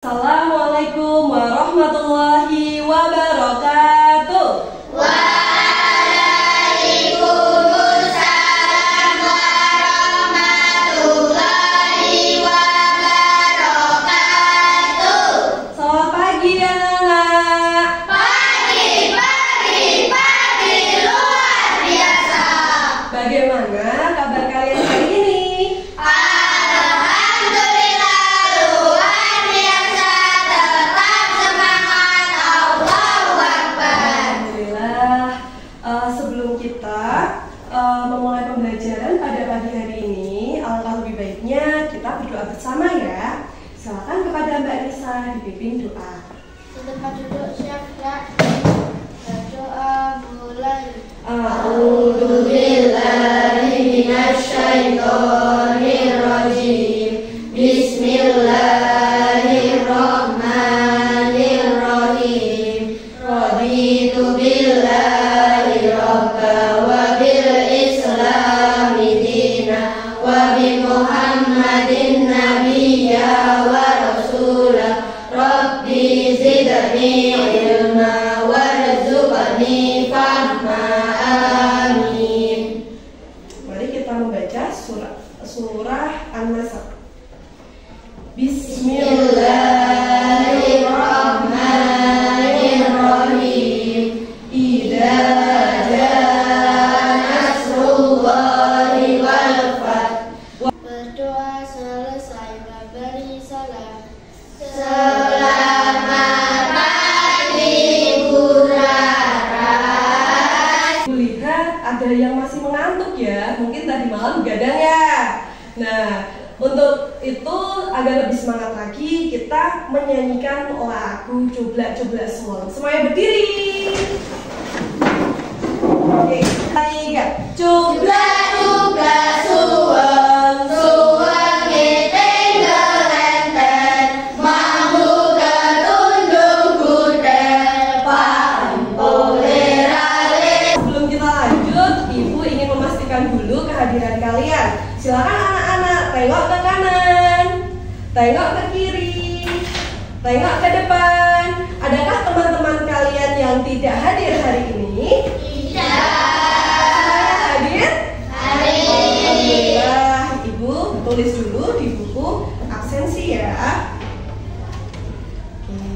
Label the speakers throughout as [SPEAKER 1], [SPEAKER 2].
[SPEAKER 1] Assalamualaikum warahmatullahi wabarakatuh.
[SPEAKER 2] Waalaikumsalam warahmatullahi wabarakatuh.
[SPEAKER 1] Selamat pagi anak-anak.
[SPEAKER 2] Pagi luar biasa.
[SPEAKER 1] Bagaimana kabar kalian hari ini?
[SPEAKER 2] Alhamdulillah luar biasa. Tetap semangat. Allahu Akbar.
[SPEAKER 1] Alhamdulillah. Sebelum kita memulai pembelajaran pada pagi hari ini, alangkah lebih baiknya kita berdoa bersama ya. Silakan kepada Mbak Nisa dipimpin doa.
[SPEAKER 2] Tempat duduk siap gerak. Berdoa mulai.
[SPEAKER 1] A'udzu
[SPEAKER 2] billahi minasyaitonir rajim. Bismillahirrahmanirrahim. Raditu billahi rabba wa bil islami dina wa bi Muhammadin nabiyya wa rasulah. Rabbi zidni ilma warzuqni fahma. Amin.
[SPEAKER 1] Mari kita membaca surah An-Nasr.
[SPEAKER 2] Bismillahirrahmanirrahim. Idza jaa nasrullahi wal fath. Berdoa selesai memberi salam. Selamat pagi Burara.
[SPEAKER 1] Lihat ada yang masih mengantuk ya, mungkin tadi malam begadang ya. Nah, untuk itu agar lebih semangat lagi, kita menyanyikan lagu coblak-coblak semua. Semuanya berdiri. Oke, tiga.
[SPEAKER 2] Coblak-coblak suweng ngetengel enten, mambu ketundung gudel, pampole rale.
[SPEAKER 1] Sebelum kita lanjut, Ibu ingin memastikan dulu kehadiran kalian. Silakan anak-anak tengok ke kanan, tengok ke kiri, tengok ke depan. Adakah teman-teman kalian yang tidak hadir hari ini?
[SPEAKER 2] Tidak.
[SPEAKER 1] Hadir?
[SPEAKER 2] Hari
[SPEAKER 1] Alhamdulillah. Ibu tulis dulu di buku absensi ya.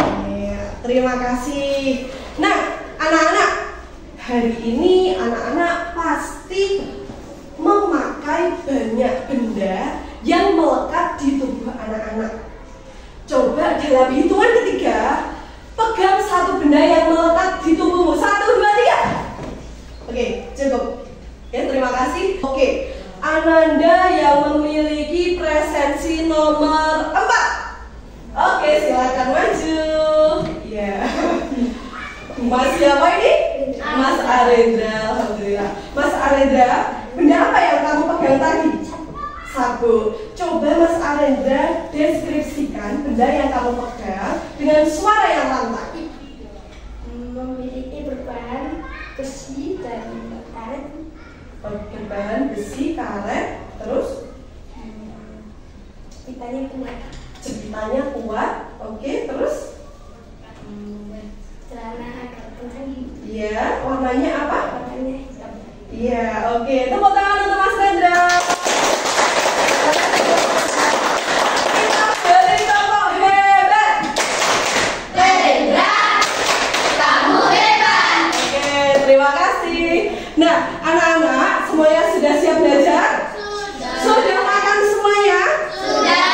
[SPEAKER 1] Oke, terima kasih. Nah, anak-anak, hari ini anak-anak pasti memakai banyak benda yang melekat di tubuh anak-anak. Coba dalam hitungan ketiga, pegang satu benda yang melekat di tubuhmu. 1, 2, 3. Oke, cukup. Oke, terima kasih. Oke, Ananda yang memiliki presensi nomor 4. Oke, silakan maju. Ya. Mas siapa ini? Mas Arendra. Alhamdulillah. Mas Arendra, benda apa yang kamu pegang tadi? Sabu. Coba Mas Arendra deskripsikan benda yang kamu pegang dengan suara yang lantang.
[SPEAKER 2] memiliki berbahan besi dan karet.
[SPEAKER 1] Berbahan besi, karet, terus
[SPEAKER 2] Jepitannya kuat.
[SPEAKER 1] jepitannya kuat. Oke, terus?
[SPEAKER 2] Celana agak kencang.
[SPEAKER 1] Iya, warnanya apa?
[SPEAKER 2] Warnanya hitam.
[SPEAKER 1] Iya, oke. Tepuk tangan untuk Mas Arendra. Kita beri tepuk hebat.
[SPEAKER 2] Rendra, kamu hebat.
[SPEAKER 1] Oke, terima kasih. Nah, anak-anak semuanya sudah siap belajar? Sudah makan semuanya?
[SPEAKER 2] Sudah.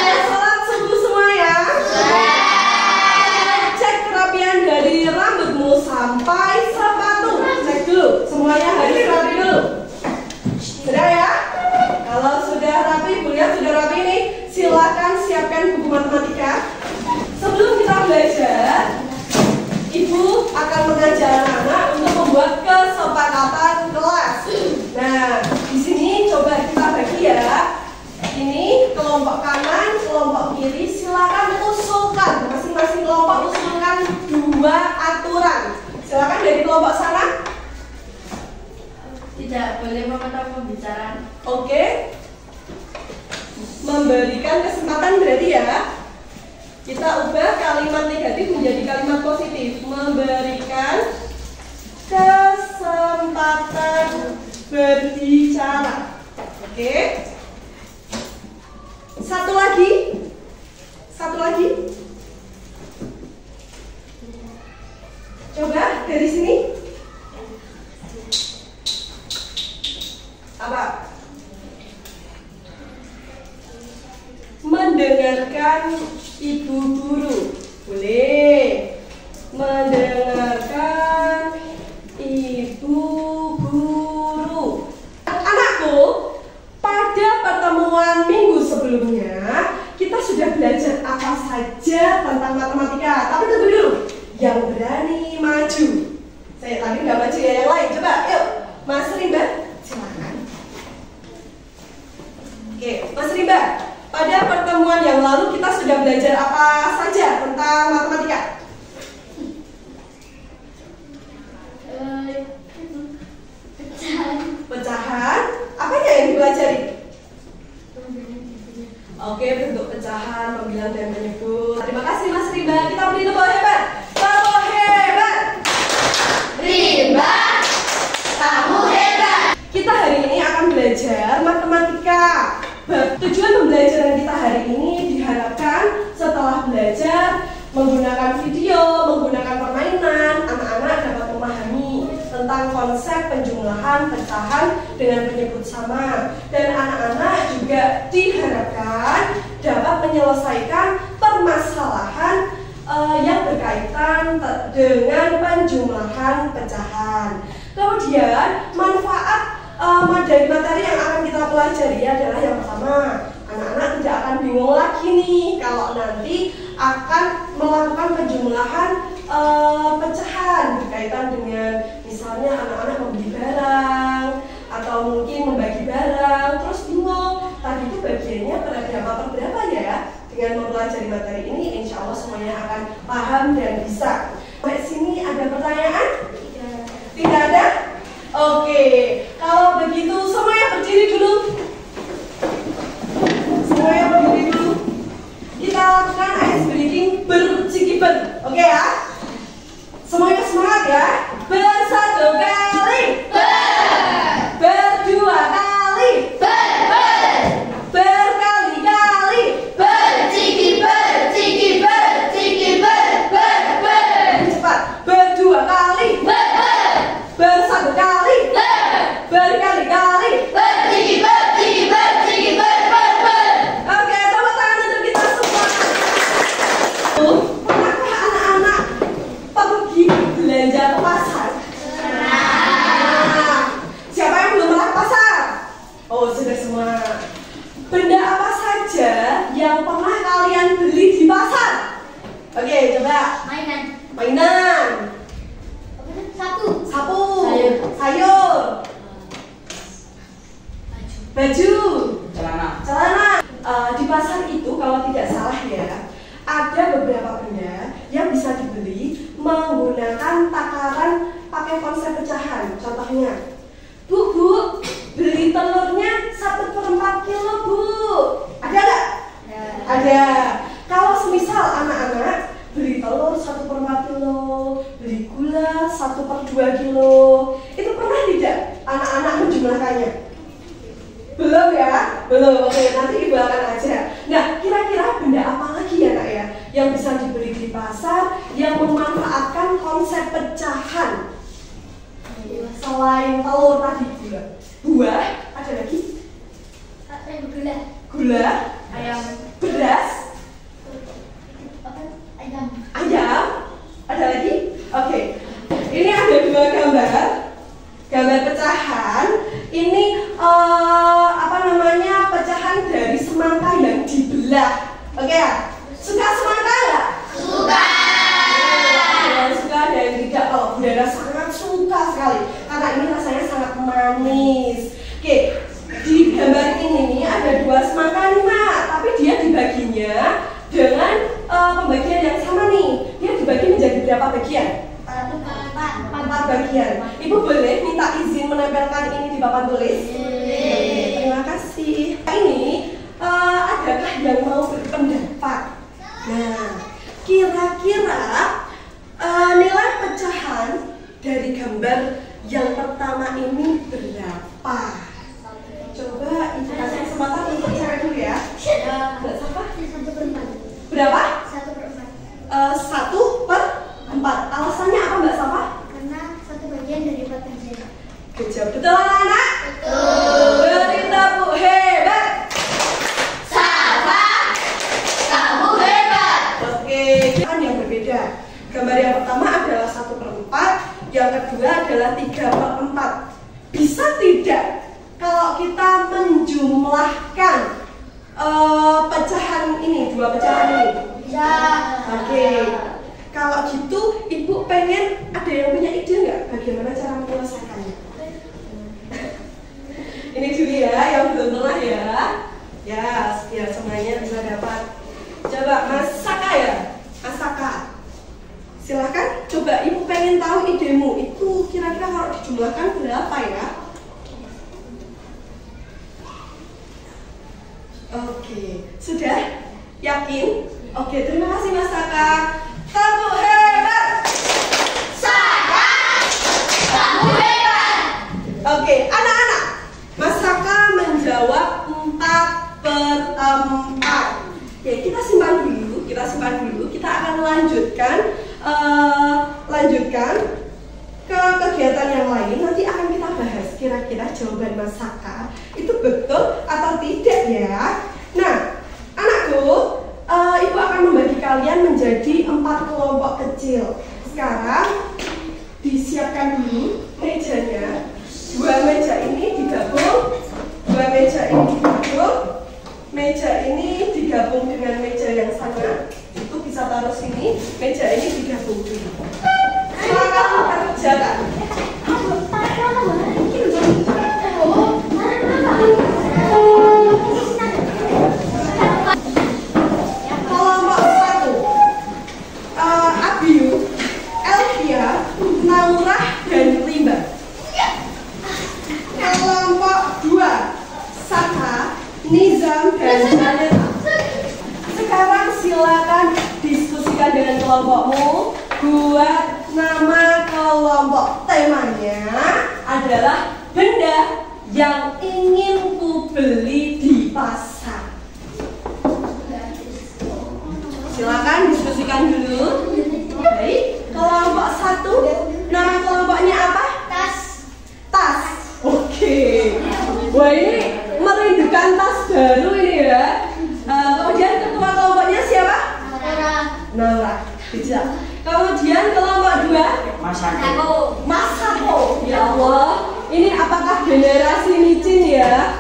[SPEAKER 1] Sudah sholat subuh semuanya?
[SPEAKER 2] Sudah.
[SPEAKER 1] Cek kerapian dari rambutmu sampai sepatu. Cek dulu, semuanya harus rapi dulu. Sudah ya? Kalau sudah rapi, Bu lihat sudah rapi nih. Silakan siapkan buku matematika. Sebelum kita belajar, Ibu akan mengajak anak-anak untuk membuat kesepakatan kelas. Nah, di sini coba kita bagi ya. Ini kelompok kanan, kelompok kiri. Silakan usulkan, masing-masing kelompok usulkan 2 aturan. Silakan dari kelompok sana.
[SPEAKER 2] Tidak boleh memotong pembicaraan.
[SPEAKER 1] Oke. Memberikan kesempatan berarti ya. Kita ubah kalimat negatif menjadi kalimat positif. Memberikan kesempatan berbicara. Oke. Satu lagi. Coba dari sini. Apa? Mendengarkan ibu guru. Boleh. Mendengarkan ibu guru. Anakku, pada pertemuan minggu sebelumnya kita sudah belajar apa saja tentang matematika. Tapi tunggu dulu. Yang berani maju. Saya tadi nggak maju ya, yang lain. Coba, yuk. Mas Rimba, silakan. Oke, Mas Rimba. Pada pertemuan yang lalu kita sudah belajar apa saja tentang matematika? Pecahan. Apanya yang dipelajari? Oke, bentuk pecahan, pembilang dan menyebut. Terima kasih Mas Rimba. Kita beri tepuk hebat. Tepuk hebat.
[SPEAKER 2] Rimba, kamu hebat.
[SPEAKER 1] Kita hari ini akan belajar matematika. Tujuan pembelajaran kita hari ini diharapkan setelah belajar menggunakan video, menggunakan permainan, anak-anak dapat memahami tentang konsep penjumlahan, pecahan dengan penyebut sama. Dan anak-anak juga diharapkan dapat menyelesaikan permasalahan yang berkaitan dengan penjumlahan pecahan. Kemudian manfaat dari materi yang akan kita pelajari adalah yang pertama, anak-anak tidak akan bingung lagi nih kalau nanti akan melakukan penjumlahan pecahan berkaitan dengan misalnya anak-anak membeli barang atau mungkin membagi barang, terus bingung tadi itu bagiannya berapa ya. Dengan mempelajari materi ini, insya Allah semuanya akan paham dan bisa. Sampai sini ada pertanyaan? Tidak ada? Oke, kalau begitu semuanya berdiri dulu. Semuanya berdiri dulu. Kita lakukan ice breaking bercikiban. Oke ya? Semuanya semangat ya. Bersatu kali. Berdua kali. Berkali-kali. Cepat. Berdua kali. Bersatu kali. Berkali-kali. Oke, tepuk tangan untuk kita semua. Pernahkah anak-anak pergi belanja ke pasar? Siapa yang belum pernah ke pasar? Oh, sudah semua. Benda apa saja yang pernah kalian beli di pasar? Oke, coba. Mainan. Sapu. Sayur. Baju. Celana. Di pasar itu kalau tidak salah ya, ada beberapa benda yang bisa dibeli menggunakan takaran pakai konsep pecahan. Contohnya, Bu, beli telurnya 1/4 kilo, Bu. Ada nggak? Ada. Kalau semisal anak-anak beli telur 1/4 kilo, beli gula 1/2 kilo, itu pernah tidak anak-anak menjumlahkannya? Belum ya? Belum. Oke, nanti Ibu akan ajar. Nah, kira-kira benda apa lagi ya Kak ya yang bisa dibeli di pasar yang memanfaatkan konsep pecahan? Selain telur tadi juga. Buah, ada lagi? Gula,
[SPEAKER 2] Ayam.
[SPEAKER 1] beras, ayam, ada lagi? Oke. Ini ada dua gambar pecahan. Ini pecahan dari semangka yang dibelah. Oke ya? Suka semangka nggak?
[SPEAKER 2] Suka.
[SPEAKER 1] Yang suka ada yang tidak. Kalau Budara sangat suka sekali karena ini rasanya sangat manis. Oke, di gambar ini ada dua semangka nih Mak, tapi dia dibaginya dengan pembagian yang sama nih. Dia dibagi menjadi berapa bagian? 4 bagian. Ibu boleh minta izin menempelkan ini di papan tulis? Terima kasih. Ini adakah yang mau berpendapat? Nah, kira-kira nilai pecahan dari gambar yang pertama ini berapa? Coba ibu kasih kesempatan untuk cari dulu ya. Mbak Safa?
[SPEAKER 2] 1/4.
[SPEAKER 1] Berapa?
[SPEAKER 2] 1/4.
[SPEAKER 1] 1/4. Alasannya apa Mbak Safa?
[SPEAKER 2] Karena 1 bagian dari 4 bagian.
[SPEAKER 1] Kejam. Betul anak-anak?
[SPEAKER 2] Betul.
[SPEAKER 1] Beri tepuk hebat.
[SPEAKER 2] Safa, kamu hebat.
[SPEAKER 1] Oke, kan yang berbeda. Gambar yang pertama adalah 1/4, yang kedua adalah 3/4. Bisa tidak kalau kita menjumlahkan pecahan ini, dua pecahan ini?
[SPEAKER 2] Bisa.
[SPEAKER 1] Oke, kalau gitu ibu pengen, ada yang punya ide nggak bagaimana cara menyelesaikannya? Ini dulu ya, yang belum pernah ya. Ya, biar semuanya bisa dapat. Coba Mas Saka ya, Mas Saka. Silahkan, coba ibu pengen tahu idemu itu kira-kira kalau dijumlahkan berapa ya? Oke, sudah? Yakin? Oke, terima kasih Mas Saka. Tepuk hebat.
[SPEAKER 2] Safa, kamu hebat.
[SPEAKER 1] Oke, anak-anak, Mas Saka menjawab 4/4. Ya, kita simpan dulu, kita akan lanjutkan ke kegiatan yang lain. Nanti akan kita bahas kira-kira jawaban Mas Saka itu betul atau tidak ya. Nah, anakku, ibu akan membagi kalian menjadi 4 kelompok kecil. Sekarang disiapkan dulu mejanya. 2 meja ini digabung, 2 meja ini digabung, meja ini digabung dengan meja yang sana. Itu bisa taruh sini, meja ini digabung dulu. Silakan kerjakan. Kelompok 1, Abiu, Elvia, Naurah, dan Rimba. Kelompok 2, Saka, Nizam, dan Janet. Sekarang silakan diskusikan dengan kelompokmu. Buat nama kelompok. Temanya adalah benda yang ingin ku beli di pasar. Silakan diskusikan dulu. Baik, kelompok 1, nama kelompoknya apa?
[SPEAKER 2] Tas.
[SPEAKER 1] Tas. Oke. Wah, ini merindukan tas baru ini ya. Kemudian ketua kelompoknya siapa? Naura. Bisa. Kemudian kelompok 2,
[SPEAKER 2] Mas Sako.
[SPEAKER 1] Mas Sako. Ya Allah, ini apakah generasi micin ya?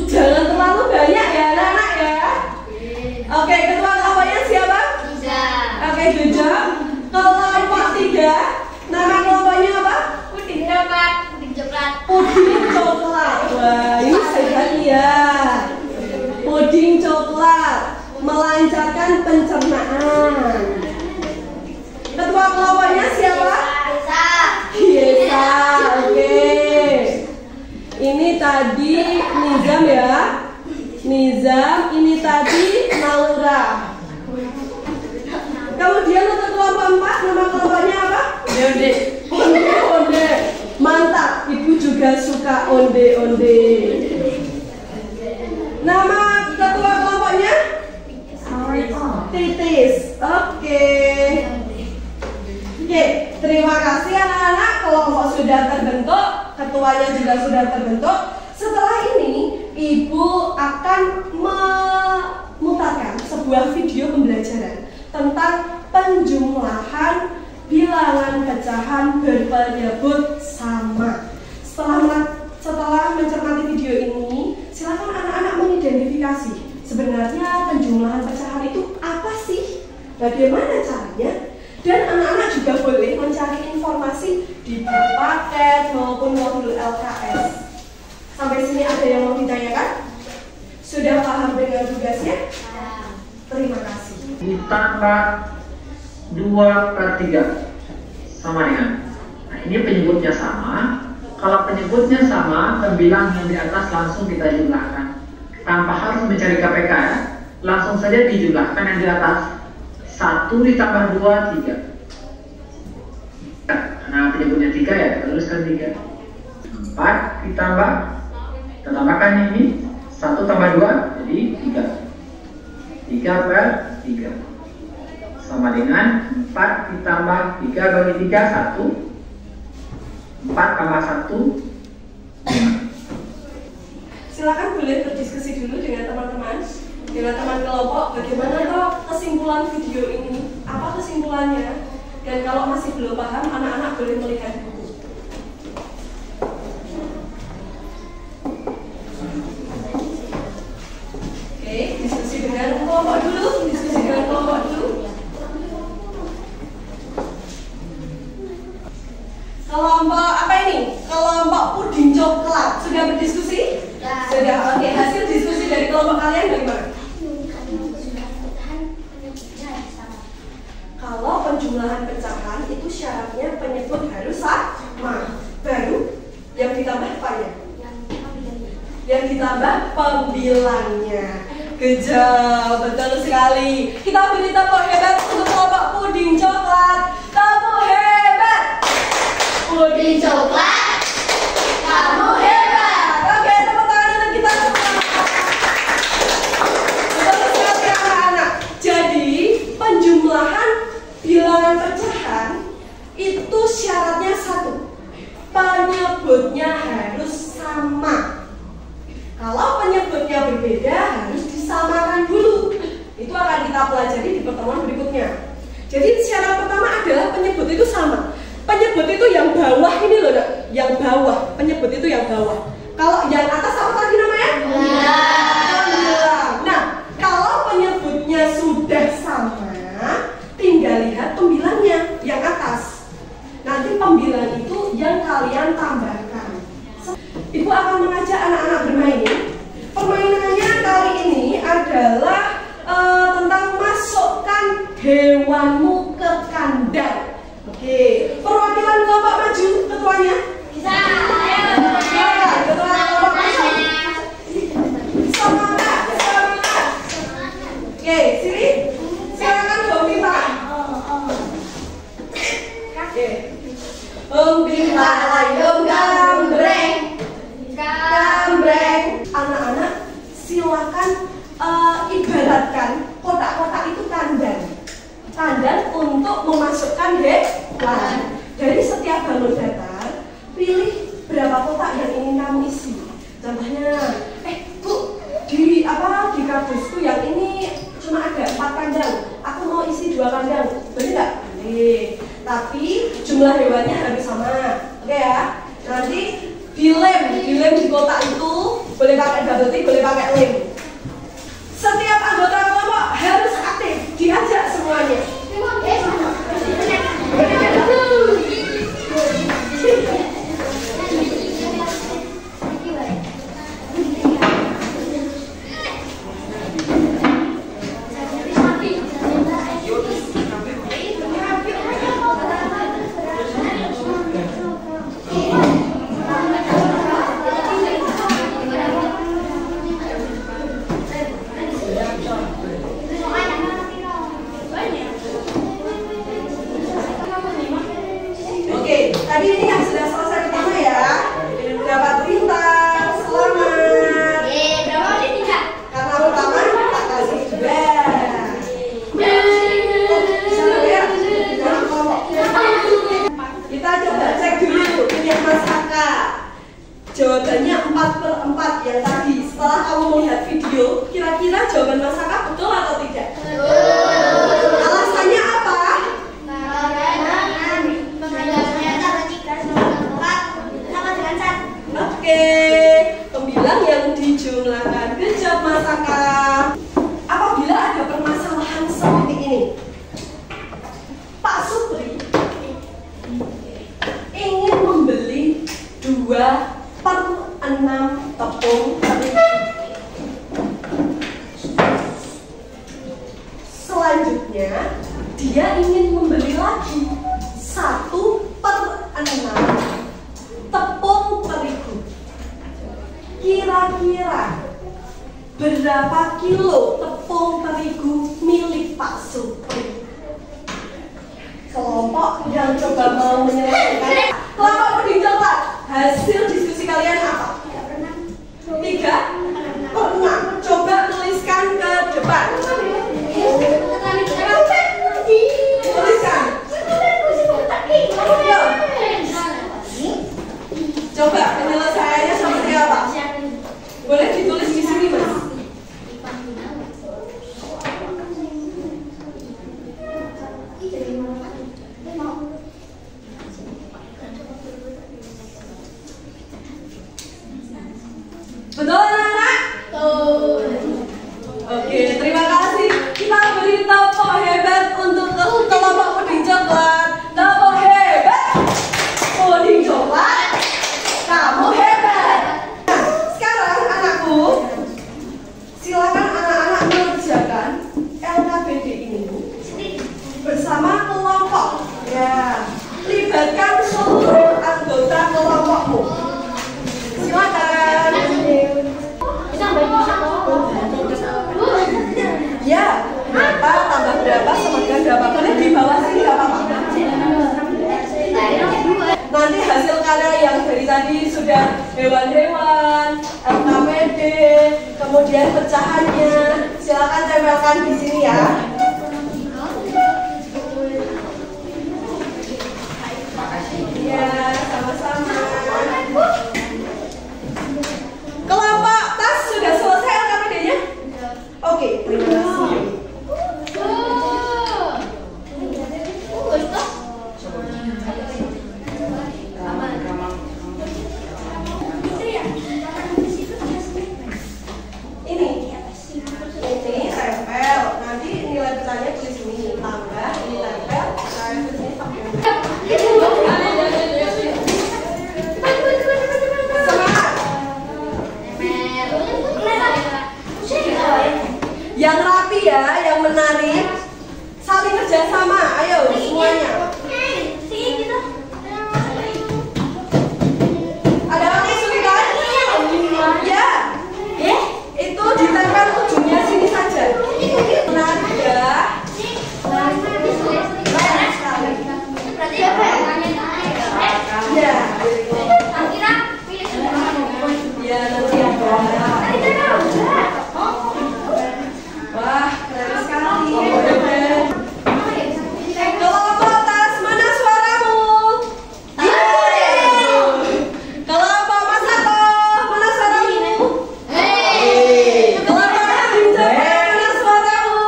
[SPEAKER 1] Jangan terlalu banyak ya anak-anak ya. Oke, ketua kelompoknya siapa?
[SPEAKER 2] Bisa.
[SPEAKER 1] Oke, Jojo. Kelompok 3, nama kelompoknya apa?
[SPEAKER 2] Puding coklat. Puding coklat.
[SPEAKER 1] Puding coklat. Wah, ini sehat ya. Puding coklat melancarkan pencernaan. Ketua kelompoknya siapa?
[SPEAKER 2] Bisa.
[SPEAKER 1] Bisa. Oke. Ini tadi Nizam ya. Nizam, ini tadi Naura. Kemudian untuk kelompok 4, nama kelompoknya apa? Onde. Onde. Mantap. Ibu juga suka onde-onde. Nama ketua kelompoknya? Titis. Oke. Oke, terima kasih anak-anak. Kelompok sudah terbentuk, ketuanya juga sudah terbentuk. Setelah ini, ibu akan memutarkan sebuah video pembelajaran tentang penjumlahan bilangan pecahan berpenyebut sama. Setelah mencermati video ini, silakan anak-anak mengidentifikasi sebenarnya penjumlahan pecahan itu apa sih? Bagaimana caranya? Dan anak-anak juga boleh mencari informasi di buku paket maupun modul LKS. Sampai sini ada yang mau ditanyakan? Sudah paham dengan tugasnya? Terima kasih.
[SPEAKER 3] Ditambah 2/3 sama dengan. Nah, ini penyebutnya sama. Kalau penyebutnya sama, pembilang yang di atas langsung kita jumlahkan. Tanpa harus mencari KPK ya. Langsung saja dijumlahkan yang di atas. 1 1 ditambah 2, 3. Nah, penyebutnya 3 ya, teruskan 3. 4 ditambah, kita tambahkan ini 1 tambah 2 jadi 3. 3 per 3 sama dengan 4 ditambah 3 bagi 3, 1. 4 tambah 1, 5.
[SPEAKER 1] Silakan boleh berdiskusi dulu dengan teman-teman, dengan teman kelompok, bagaimana toh kesimpulan video ini, apa kesimpulannya, dan kalau masih belum paham, anak-anak boleh melihat buku. Oke, diskusi dengan kelompok dulu, diskusi dengan kelompok dulu. Kelompok apa ini? Kelompok puding coklat. Sudah berdiskusi?
[SPEAKER 2] Ya.
[SPEAKER 1] Sudah. Oke, hasil diskusi dari kelompok kalian bagaimana? Kalau penjumlahan pecahan itu syaratnya penyebut harus sama. Baru yang ditambah apanya? Yang ditambah pembilangnya. Kejam, betul sekali. Kita beri tepuk hebat untuk kelompok puding coklat. Tepuk hebat.
[SPEAKER 2] Puding coklat, kamu hebat.
[SPEAKER 1] Oke, tepuk tangan untuk kita semua. Betul sekali anak-anak. Jadi penjumlahan bilangan pecahan itu syaratnya satu, penyebutnya harus sama. Kalau penyebutnya berbeda harus disamakan dulu. Itu akan kita pelajari di pertemuan berikutnya. Jadi syarat pertama adalah penyebut itu sama. Penyebut itu yang bawah ini loh, nak. Yang bawah, penyebut itu yang bawah. Kalau yang atas apa tadi namanya? Pembilang. Nah, kalau penyebutnya sudah sama, tinggal lihat pembilangnya yang atas. Nanti pembilang itu yang kalian tambahkan. Ibu akan mengajak anak-anak bermain. Permainannya kali ini adalah tentang masukkan hewanmu ke kandang. Oke, perwakilan kelompok maju, ketuanya.
[SPEAKER 2] Bisa, ayo.
[SPEAKER 1] Ya, ketua kelompok maju. Semangat, semangat. Oke, sini. Silakan Bobi, Pak. Oke. Bimba layung gambreng. Gambreng. Anak-anak, silakan ibaratkan kotak-kotak itu kandang. Kandang untuk memasukkan hewan. Dari setiap balon datar, pilih berapa kotak yang ingin kamu isi. Contohnya, Bu, di kardusku yang ini cuma ada 4 kandang. Aku mau isi 2 kandang. Boleh nggak? Boleh. Tapi jumlah hewannya harus sama. Oke ya. Nanti dilem di kotak itu boleh pakai double tick, boleh pakai lem. Setiap anggota kelompok harus aktif, diajak semuanya. Tadi ini yang sudah selesai pertama ya, dapat pintar, selamat.
[SPEAKER 2] Berapa menit tidak?
[SPEAKER 1] Karena pertama tak kasih juga. Kita coba cek dulu ini yang Mas Aka. Jawabannya 4/4 yang tadi. Setelah kamu melihat video, kira-kira jawaban Mas Aka betul atau tidak? Alasannya apa? Oke, pembilang yang dijumlahkan. Good job Mas Aka. Apabila ada permasalahan seperti ini, Pak Supri ingin membeli 2/6 tepung terigu. Selanjutnya, dia ingin membeli lagi 1/6 tepung terigu. Kira-kira berapa kilo tepung terigu milik Pak Supri? kelompok yang coba mau menyelesaikan. Kelompok puding coklat, hasil diskusi kalian apa? 3/6. Coba tuliskan ke depan. Tuliskan. Yuk. Coba penyelesaiannya seperti apa? Boleh ditulis di sini, Mas. Betul, anak-anak? Oke, terima kasih. Kita beri tepuk hebat untuk kelompok puding coklat. Tepuk hebat, puding coklat. Kamu hebat. Nah, sekarang anakku, silakan anak-anak mengerjakan LKPD ini bersama kelompok. Ya, libatkan seluruh anggota kelompokmu. Silakan. Ya, berapa tambah berapa semakan berapa. Boleh di bawah sini nggak apa-apa. Nanti hasil karya yang dari tadi sudah hewan-hewan, LKPD, kemudian pecahannya, silakan tempelkan di sini ya. Ya, sama-sama. Kelompok tas sudah selesai LKPD-nya? Oke, terima kasih. Ini tempel. Nanti nilai besarnya tulis ini. Tambah, ini tempel. Saya tulis yang rapi ya, yang menarik, saling kerjasama. Ayo semuanya. Ada yang kesulitan? Ya, itu ditempel ujungnya sini saja. Menarik ya. Ya. Ya, nanti ya. Wah, keren sekali. Kelompok tas, mana suaramu? Kelompok Masako, mana suaramu? Kelompok Hinja, mana suaramu?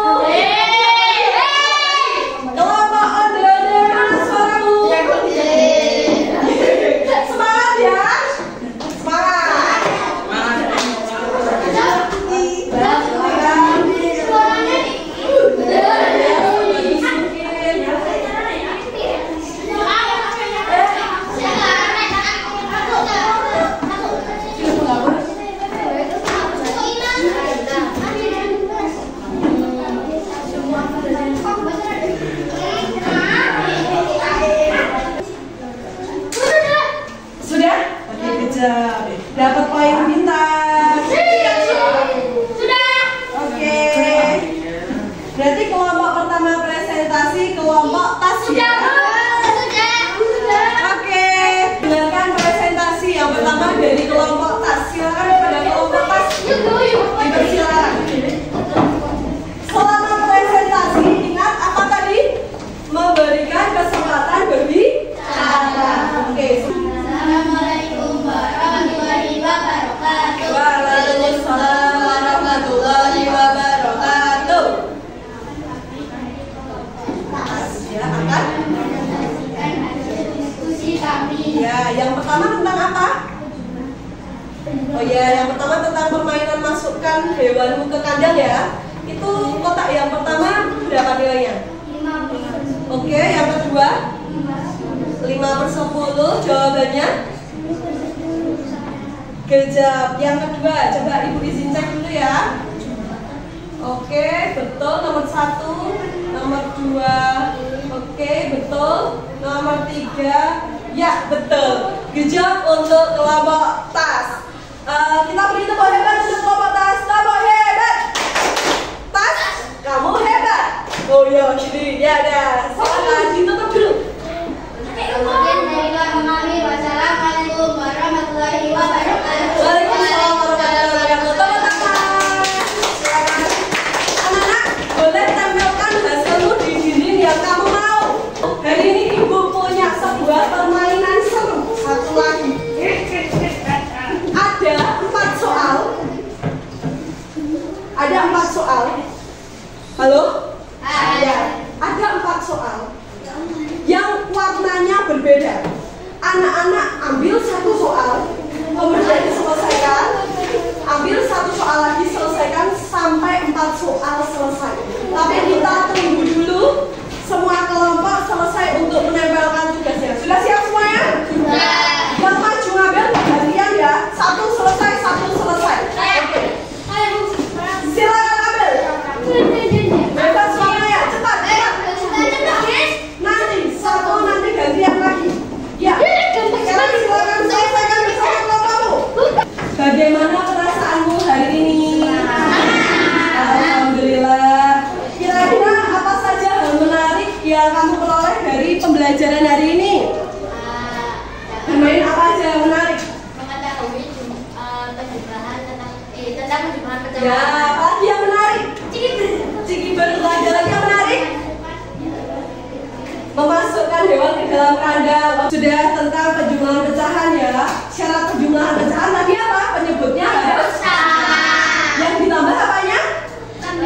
[SPEAKER 1] Kelompok Onde-Onde, mana suaramu? Semangat ya. Semangat. Sudah? Oke, kejap. Dapat poin bintang.
[SPEAKER 2] Sudah.
[SPEAKER 1] Oke. Berarti kelompok pertama presentasi kelompok tas ya. Oke. Dengarkan presentasi yang pertama dari kelompok tas. Silakan kepada kelompok tas. Dipersilakan. Selama presentasi ingat apa tadi? Memberikan kesempatan berbicara. Oke.
[SPEAKER 2] Assalamualaikum warahmatullahi wabarakatuh.
[SPEAKER 1] Waalaikumsalam warahmatullahi wabarakatuh. Ya, angkat.
[SPEAKER 2] Diskusi kami.
[SPEAKER 1] Ya, yang pertama tentang apa? Oh ya, yang pertama tentang permainan masukkan hewanmu ke kandang ya. Itu kotak yang pertama berapa nilainya?
[SPEAKER 2] 5.
[SPEAKER 1] Oke, yang kedua 5/10 jawabannya. Kejap, yang kedua coba ibu izin cek dulu ya. Oke, betul nomor 1, nomor 2. Oke, betul. Nomor 3. Ya, betul. Kejap untuk kelompok tas. Kita beri tepuk hebat untuk kelompok tas. Tepuk hebat. Tas, kamu hebat. Oh iya, gini. Ya, ada. Silakan ditutup dulu. anak-anak ambil satu soal, kemudian diselesaikan, ambil satu soal lagi, selesaikan sampai 4 soal selesai. Tapi kita tunggu dulu semua kelompok selesai untuk menempelkan tugasnya. Sudah siap semuanya?
[SPEAKER 2] Sudah.
[SPEAKER 1] Yang maju ngambil gantian ya. Satu selesai, satu selesai. Oke. Silakan ambil. Bebas semuanya ya, cepat. Nanti satu, nanti gantian lagi. Ya. Sekarang silakan selesaikan bersama kelompokmu. Bagaimana perasaanmu hari ini? Alhamdulillah. Kira-kira apa saja hal menarik yang kamu peroleh dari pembelajaran hari ini? Bermain apa aja yang menarik?
[SPEAKER 2] Mengetahui penjumlahan tentang penjumlahan
[SPEAKER 1] Ya,
[SPEAKER 2] pecahan.
[SPEAKER 1] apa lagi yang menarik? Cikiber lagi yang menarik? Memasukkan hewan ke dalam kandang. Sudah tentang penjumlahan pecahan ya. Syarat penjumlahan pecahan tadi apa? Penyebutnya harus yang ditambah apanya? 9.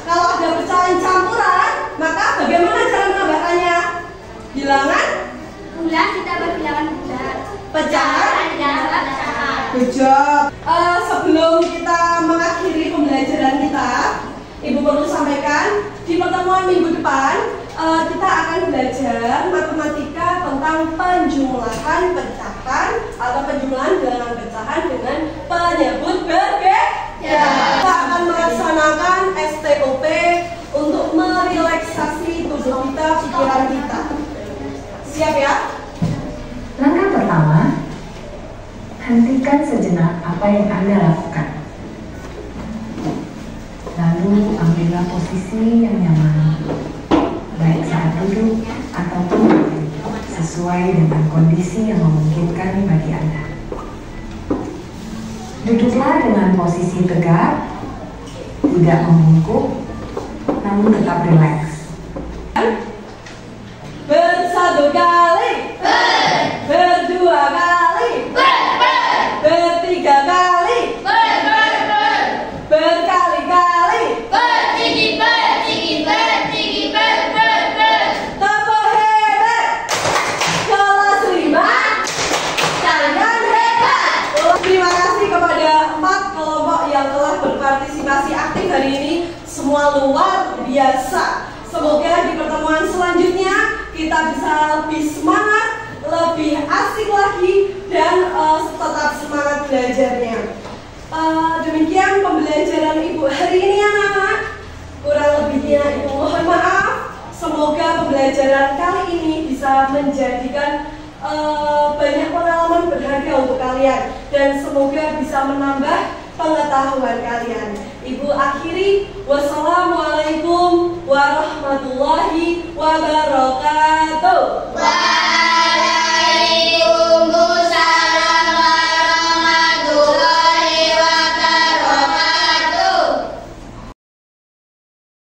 [SPEAKER 1] Kalau ada pecahan campuran, maka bagaimana cara menambahkannya? Bilangan?
[SPEAKER 2] Bulan kita berbilangan bulan.
[SPEAKER 1] Pecahan?
[SPEAKER 2] Pecahan.
[SPEAKER 1] Good job. Sebelum kita mengakhiri pembelajaran kita, Ibu perlu sampaikan di pertemuan minggu depan kita akan belajar matematika tentang penjumlahan pecahan atau penjumlahan bilangan pecahan dengan penyebut berbeda. Kita akan melaksanakan STOP untuk merelaksasi tubuh kita, pikiran kita. Siap ya?
[SPEAKER 4] Langkah pertama, hentikan sejenak apa yang Anda lakukan. Lalu ambillah posisi yang nyaman, baik saat duduk ataupun berdiri, sesuai dengan kondisi yang memungkinkan bagi Anda. Duduklah dengan posisi tegak, tidak membungkuk, namun tetap rileks.
[SPEAKER 1] Bersatu kali, berdua kali, bertiga kali, berkali-kali. Tepuk hebat. Kelas 5, kalian hebat. Terima kasih kepada 4 kelompok yang telah berpartisipasi aktif hari ini. Semua luar biasa. Semoga di pertemuan selanjutnya kita bisa lebih semangat, lebih asik lagi, dan tetap semangat belajarnya. Demikian pembelajaran Ibu hari ini anak-anak. Kurang lebihnya Ibu mohon maaf. Semoga pembelajaran kali ini bisa menjadikan banyak pengalaman berharga untuk kalian, dan semoga bisa menambah pengetahuan kalian. Ibu akhiri, wassalamualaikum warahmatullahi wabarakatuh.